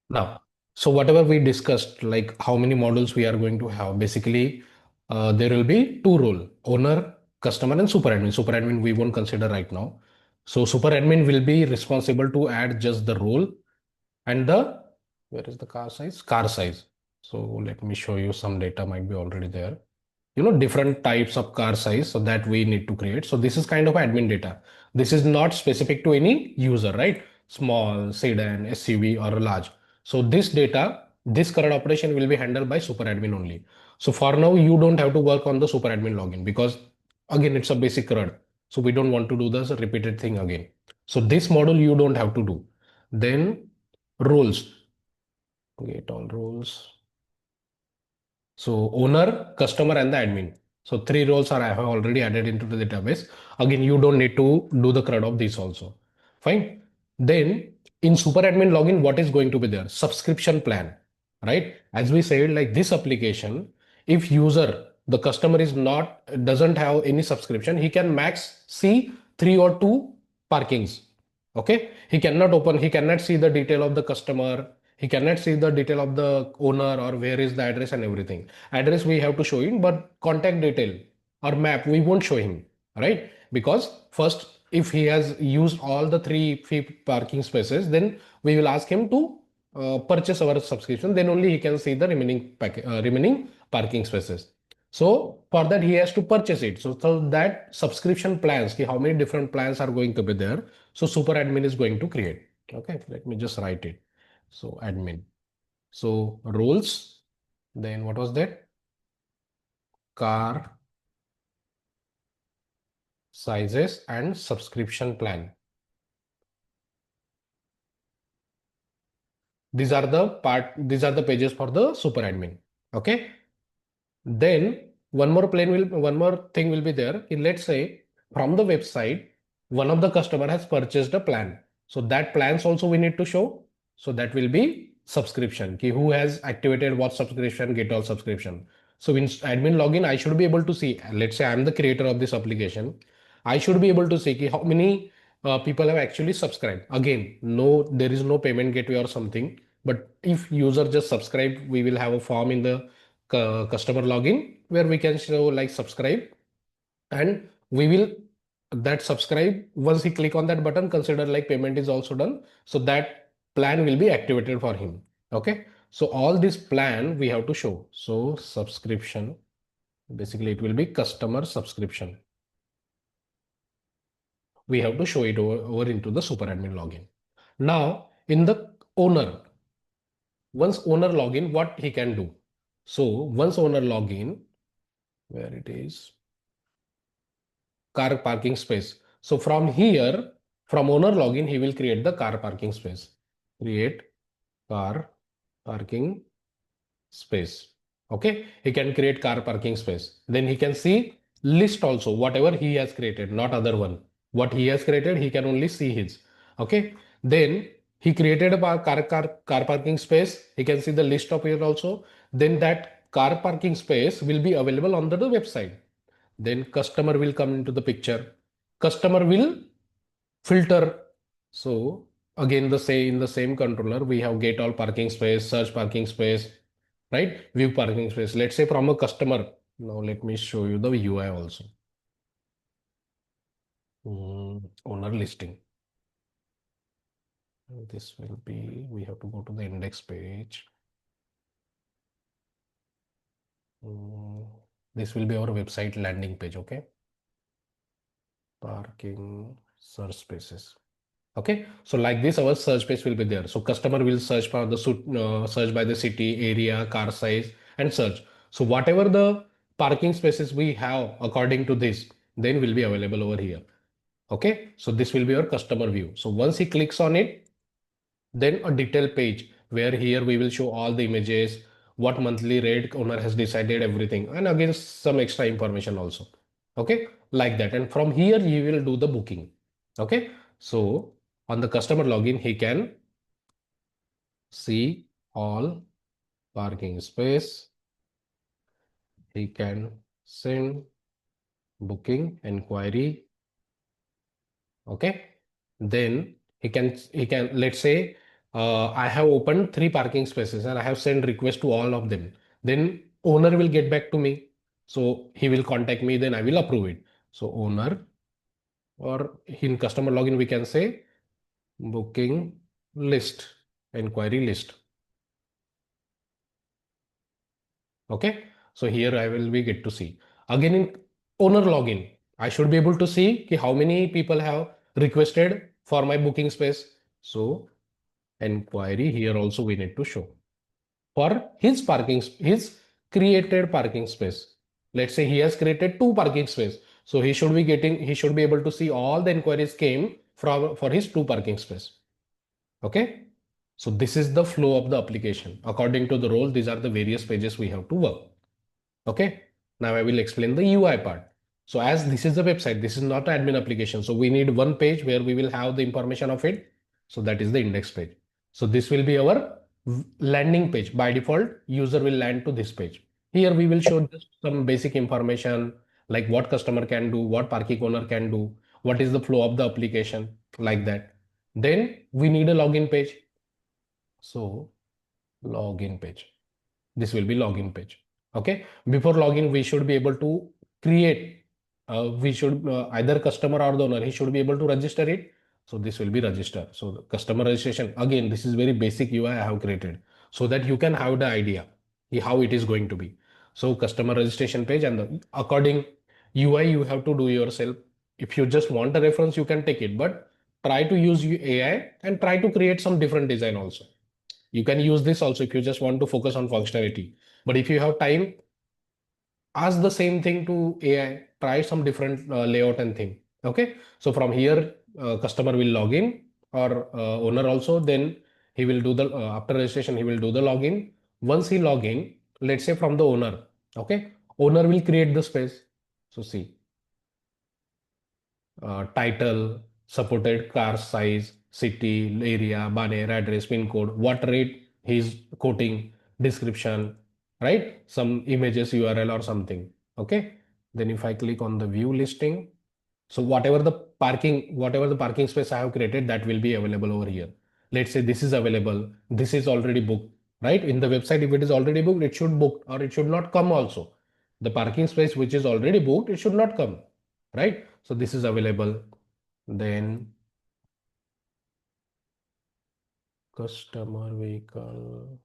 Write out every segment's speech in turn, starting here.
Now, so whatever we discussed, like how many models we are going to have, basically, there will be two role, owner, customer, and super admin. Super admin we won't consider right now. So super admin will be responsible to add just the role and the, where is the car size? Car size. So let me show you some data might be already there. Different types of car size so that we need to create. So this is kind of admin data. This is not specific to any user, right? Small, sedan, SUV, or large. So this data, this current operation will be handled by super admin only. So for now you don't have to work on the super admin login, because again it's a basic CRUD. So we don't want to do this repeated thing again. So this model you don't have to do. Then roles, get all roles. So owner, customer, and the admin. So three roles are I have already added into the database. Again, you don't need to do the CRUD of this also. Fine. Then in super admin login, what is going to be there? Subscription plan, right? As we said, like this application, if user, the customer is not, doesn't have any subscription, he can max see three or two parkings. Okay. He cannot see the detail of the customer. He cannot see the detail of the owner or where is the address and everything. Address we have to show him, but contact detail or map we won't show him, right? Because first, if he has used all the three free parking spaces, then we will ask him to purchase our subscription. Then only he can see the remaining parking spaces. So for that he has to purchase it. So that subscription plans, how many different plans are going to be there. So super admin is going to create. Okay, let me just write it. So admin. So roles, then what was that? Car sizes and subscription plan. These are the pages for the super admin. Okay. Then one more thing will be there. Let's say from the website, one of the customer has purchased a plan. So that plans also we need to show. So that will be subscription. Who has activated what subscription, get all subscription. So in admin login, I should be able to see, let's say I'm the creator of this application. I should be able to see how many people have actually subscribed. Again, no, there is no payment gateway or something. But if user just subscribe, we will have a form in the customer login where we can show like subscribe, and we will that subscribe, once he click on that button, consider like payment is also done, so that plan will be activated for him. Okay, so all this plan we have to show. So subscription, basically it will be customer subscription. We have to show it over into the super admin login. Now in the owner, once owner login, what he can do? So once owner login, where it is, car parking space. So from here, from owner login, he will create the car parking space. Create car parking space. Okay, he can create car parking space. Then he can see list also, whatever he has created, not other one. What he has created, he can only see his. Okay, then he created a car parking space. He can see the list of it also. Then that car parking space will be available on the website. Then customer will come into the picture. Customer will filter. So again, in the same controller, we have get all parking space, search parking space, right? View parking space. Let's say from a customer. Now let me show you the UI also. Owner listing. This will be, we have to go to the index page. This will be our website landing page. Okay. Parking search spaces. Okay, so like this our search page will be there. So customer will search for the search by the city, area, car size, and search. So whatever the parking spaces we have according to this, then will be available over here. Okay, so this will be your customer view. So once he clicks on it, then a detail page where here we will show all the images, what monthly rate owner has decided, everything, and again some extra information also. Okay, like that. And from here he will do the booking. Okay, so on the customer login, he can see all parking space. He can send booking inquiry. Okay, then he can let's say I have opened 3 parking spaces and I have sent request to all of them. Then owner will get back to me. So he will contact me, then I will approve it. So owner, or in customer login, we can say booking list, inquiry list. Okay. So here I will be get to see. Again in owner login, I should be able to see ki how many people have requested for my booking space. So inquiry here also we need to show for his created parking space. Let's say he has created 2 parking space. So he should be able to see all the inquiries came from for his 2 parking space. Okay. So this is the flow of the application. According to the role, these are the various pages we have to work. Okay. Now I will explain the UI part. So as this is a website, this is not an admin application. So we need one page where we will have the information of it. So that is the index page. So this will be our landing page. By default, user will land to this page. Here we will show just some basic information like what customer can do, what parking owner can do, what is the flow of the application, like that. Then we need a login page. So login page. This will be login page. Okay. Before login, we should be able to create. We should either customer or the owner, he should be able to register it. So this will be register. So the customer registration, again, this is very basic UI I have created so that you can have the idea how it is going to be. So customer registration page, and the according UI you have to do yourself. If you just want a reference, you can take it, but try to use AI and try to create some different design also. You can use this also if you just want to focus on functionality. But if you have time, ask the same thing to AI, try some different layout and thing. Okay. So from here, customer will log in, or owner also, then he will do the, after registration, he will do the login. Once he log in, let's say from the owner, okay, owner will create the space. So see, title, supported car size, city, area, banner, address, pin code, what rate he's quoting, description, right? Some images, URL or something. Okay. Then if I click on the view listing, so whatever the parking space I have created, that will be available over here. Let's say this is available, this is already booked, right? In the website, if it is already booked, it should book or it should not come also. The parking space which is already booked, it should not come, right? So this is available. Then customer vehicle.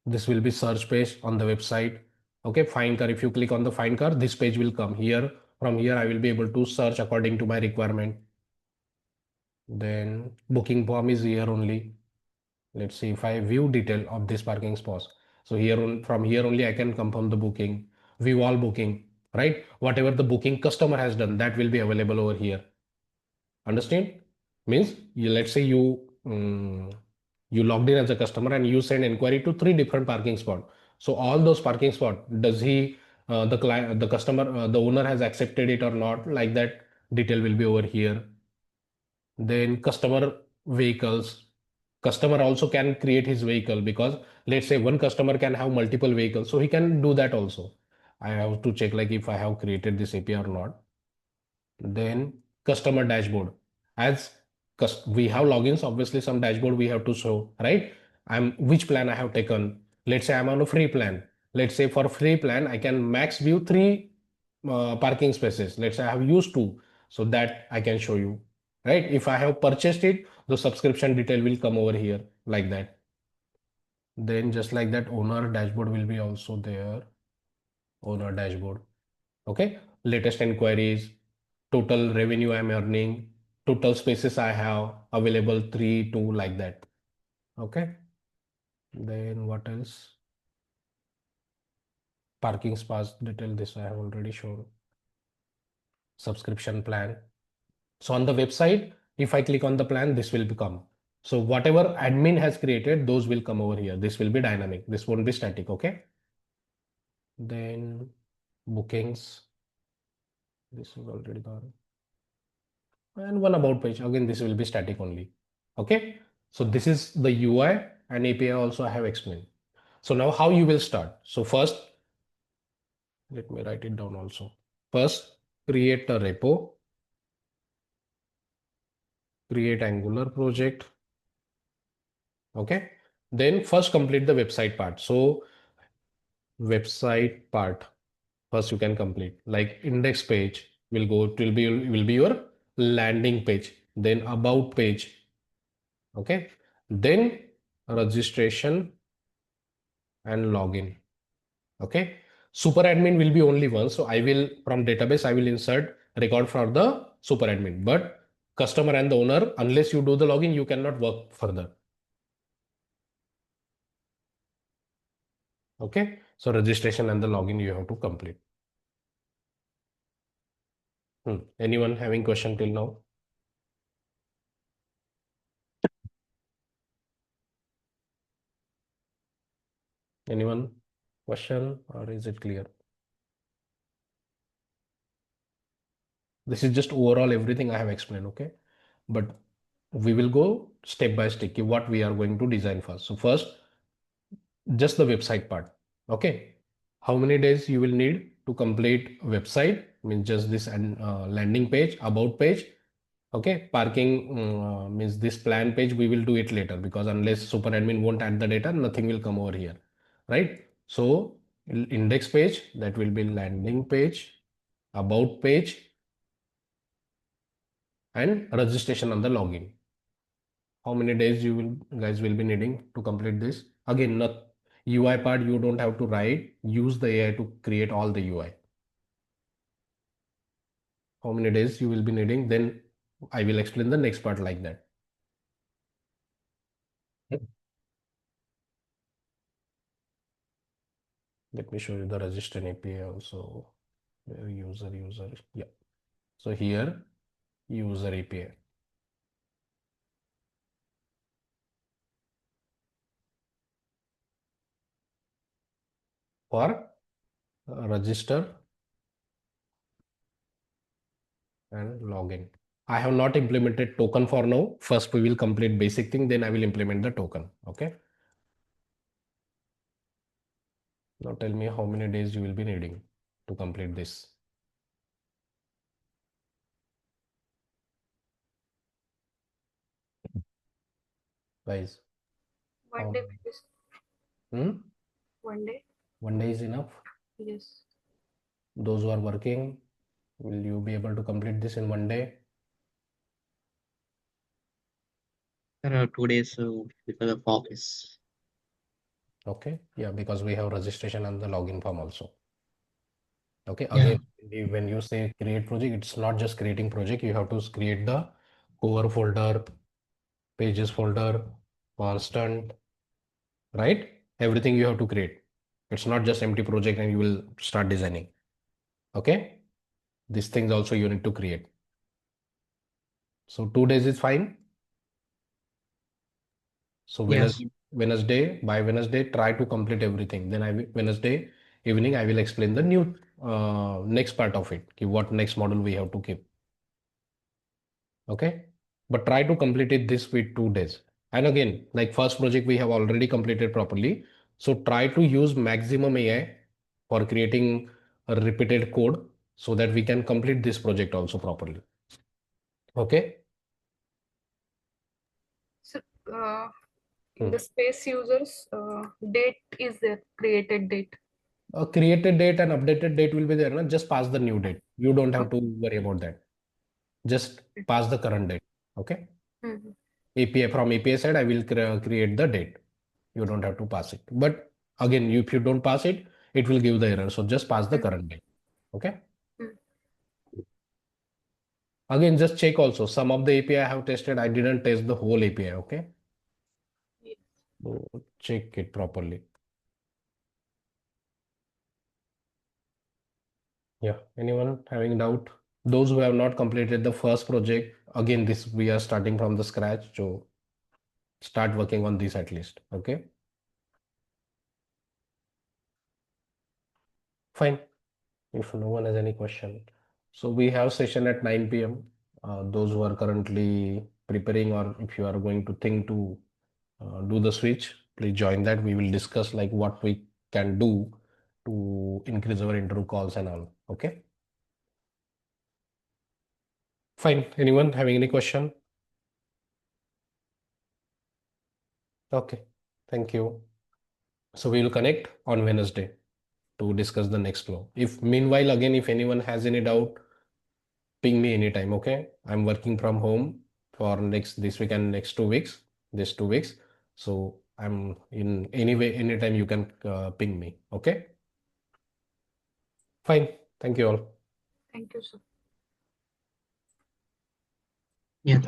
This will be search page on the website. Okay, find car. If you click on the find car, this page will come here. From here, I will be able to search according to my requirement. Then booking form is here only. Let's see if I view detail of this parking spot. So here from here only I can confirm the booking, view all booking, right? Whatever the booking customer has done, that will be available over here. Understand? Means let's say you logged in as a customer and you send inquiry to 3 different parking spot. So all those parking spot, does he the client, the customer, the owner has accepted it or not? Like that detail will be over here. Then customer vehicles. Customer also can create his vehicle, because let's say one customer can have multiple vehicles, so he can do that also. I have to check like if I have created this API or not. Then customer dashboard. As we have logins, obviously some dashboard we have to show, right? Which plan I have taken. Let's say I'm on a free plan. Let's say for free plan, I can max view 3 parking spaces. Let's say I have used 2, so that I can show you, right? If I have purchased it, the subscription detail will come over here like that. Then just like that, owner dashboard will be also there. Owner dashboard. Okay. Latest inquiries, total revenue I'm earning, total spaces I have available, 3, 2, like that. Okay. Then what else? Parking spots detail. This I have already shown. Subscription plan. So on the website, if I click on the plan, this will become. So whatever admin has created, those will come over here. This will be dynamic. This won't be static. Okay. Then bookings. This is already done. And one about page. Again, this will be static only. Okay. So this is the UI and API also I have explained. So now how you will start. So first, let me write it down also. First, create a repo, create Angular project. Okay. Then first complete the website part. So website part first you can complete, like index page will go, it will be your landing page, then about page. Okay. Then registration and login. Okay. Super admin will be only one. So I will, from database, I will insert record for the super admin, but customer and the owner, unless you do the login, you cannot work further. Okay. So registration and the login you have to complete. Anyone having question till now? Anyone question, or is it clear? This is just overall everything I have explained, okay? But we will go step by step what we are going to design first. So first, just the website part. Okay. How many days you will need to complete website? Means just this and landing page, about page. Okay. Parking means this plan page, we will do it later, because unless super admin won't add the data, nothing will come over here. Right. So index page, that will be landing page, about page, and registration on the login. How many days you will guys will be needing to complete this? Again, not UI part, you don't have to write, use the AI to create all the UI. How many days you will be needing, then I will explain the next part like that. Yep. Let me show you the register API also. User, yeah. So here, user API. For register and login. I have not implemented token for now. First, we will complete basic thing, then I will implement the token. Okay. Now tell me how many days you will be needing to complete this. Guys, One how day, please. hmm? One day. 1 day is enough? Yes. Those who are working, will you be able to complete this in 1 day? There are 2 days because of office. Okay, yeah, because we have registration and the login form also. Okay, Yeah. again, when you say create project, it's not just creating project, you have to create the core folder, pages folder, constant, right? Everything you have to create. It's not just empty project and you will start designing. Okay, these things also you need to create. So 2 days is fine. So Yes. By Wednesday, try to complete everything. Then Wednesday evening, I will explain the new next part of it. What next model we have to keep. Okay. But try to complete it this with 2 days. And again, like first project we have already completed properly. So try to use maximum AI for creating a repeated code so that we can complete this project also properly. Okay. So, uh, in Hmm. the space users, date is the created date. A created date and updated date will be there. Na? Just pass the new date. You don't have to Okay. worry about that. Just pass the current date. Okay. Mhm. API, from API side, I will create the date. You don't have to pass it. But again, if you don't pass it, it will give the error. So just pass the Mhm. current date. Okay. Mhm. Again, just check also. Some of the API I have tested. I didn't test the whole API. Okay. Yes. So check it properly. Yeah. Anyone having doubt? Those who have not completed the first project, again, this we are starting from the scratch. So start working on this at least. Okay. Fine. If no one has any question. So we have session at 9 p.m. Those who are currently preparing, or if you are going to think to do the switch, please join that. We will discuss like what we can do to increase our interview calls and all. Okay. Fine. Anyone having any question? Okay, thank you. So we will connect on Wednesday to discuss the next flow. If meanwhile, again, if anyone has any doubt, ping me anytime. Okay, I'm working from home for this week and next 2 weeks, this 2 weeks. So I'm in anyway, anytime you can ping me. Okay, fine. Thank you all. Thank you, sir. Yeah.